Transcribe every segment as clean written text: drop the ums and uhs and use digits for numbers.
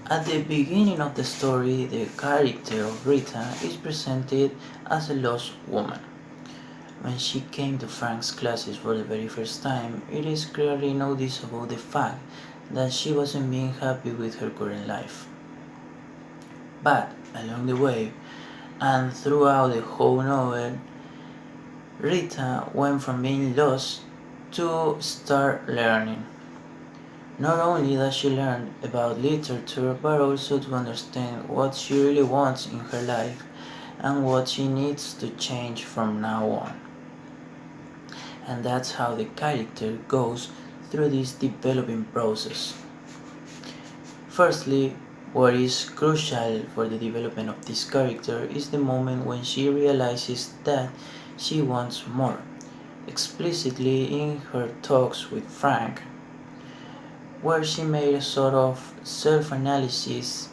At the beginning of the story, the character of Rita is presented as a lost woman. When she came to Frank's classes for the very first time, it is clearly noticeable the fact that she wasn't being happy with her current life. But along the way, and throughout the whole novel, Rita went from being lost to start learning. Not only does she learn about literature, but also to understand what she really wants in her life and what she needs to change from now on. And that's how the character goes through this developing process. Firstly, what is crucial for the development of this character is the moment when she realizes that she wants more. Explicitly in her talks with Frank, where she made a sort of self-analysis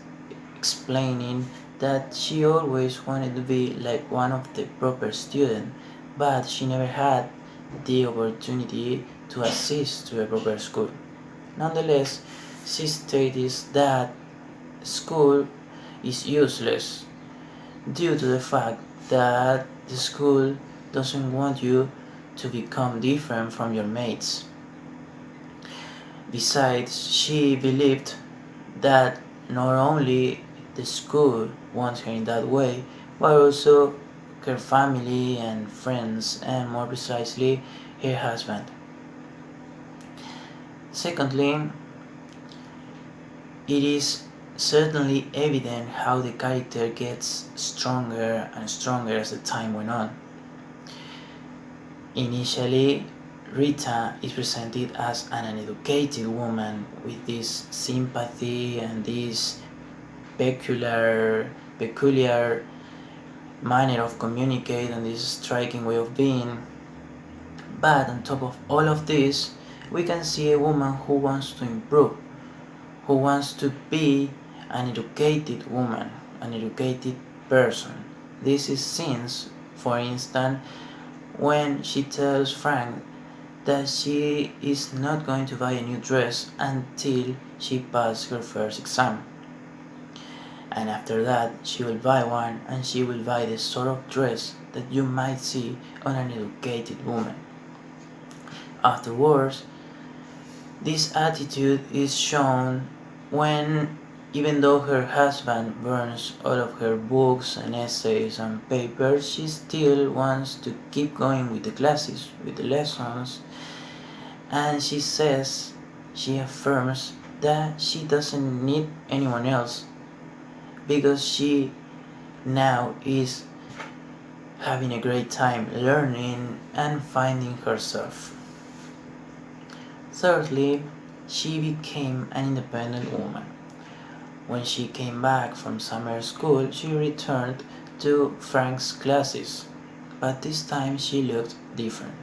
explaining that she always wanted to be like one of the proper students, but she never had the opportunity to assist to a proper school. Nonetheless, she states that school is useless due to the fact that the school doesn't want you to become different from your mates. Besides, she believed that not only the school wants her in that way, but also her family and friends, and more precisely, her husband. Secondly, it is certainly evident how the character gets stronger and stronger as the time went on. Initially, Rita is presented as an uneducated woman with this sympathy and this peculiar manner of communicate and this striking way of being. But on top of all of this, we can see a woman who wants to improve, who wants to be an educated woman, an educated person. This is seen, for instance, when she tells Frank that she is not going to buy a new dress until she passes her first exam. And after that, she will buy one, and she will buy the sort of dress that you might see on an educated woman. Afterwards, this attitude is shown when, even though her husband burns all of her books and essays and papers, she still wants to keep going with the classes, with the lessons, and she affirms that she doesn't need anyone else because she now is having a great time learning and finding herself. Thirdly, she became an independent woman. When she came back from summer school, she returned to Frank's classes, but this time she looked different.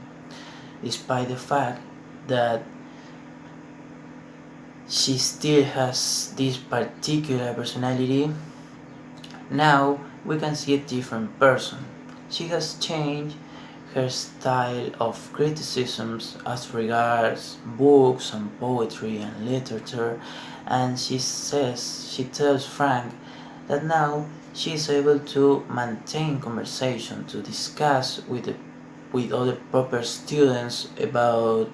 Despite the fact that she still has this particular personality, now we can see a different person. She has changed her style of criticisms as regards books and poetry and literature, and she tells Frank that now she is able to maintain conversation, to discuss with other proper students about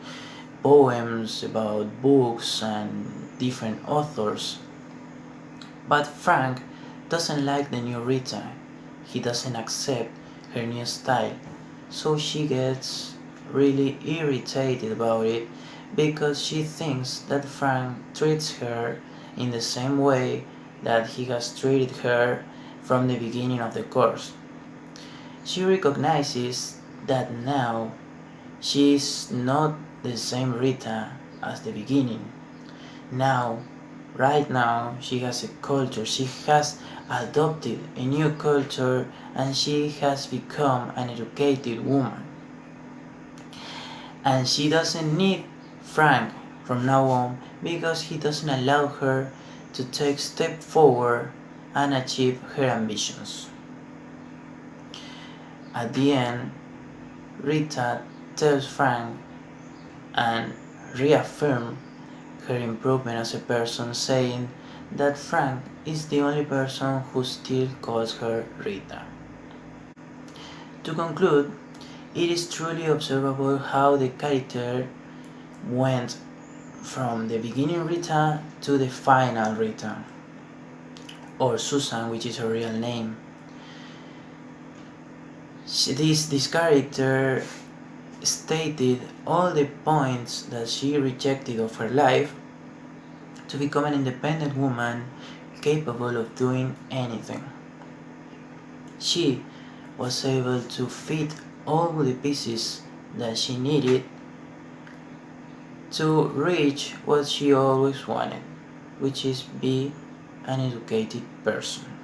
poems, about books and different authors. But Frank doesn't like the new Rita. He doesn't accept her new style. So she gets really irritated about it because she thinks that Frank treats her in the same way that he has treated her from the beginning of the course. She recognizes that now she is not the same Rita as the beginning. Now, right now, she has a culture, she has adopted a new culture, and she has become an educated woman. And she doesn't need Frank from now on because he doesn't allow her to take a step forward and achieve her ambitions. At the end, Rita tells Frank and reaffirms her improvement as a person, saying that Frank is the only person who still calls her Rita. To conclude, it is truly observable how the character went from the beginning Rita to the final Rita, or Susan, which is her real name. This character stated all the points that she rejected of her life to become an independent woman capable of doing anything. She was able to fit all the pieces that she needed to reach what she always wanted, which is be an educated person.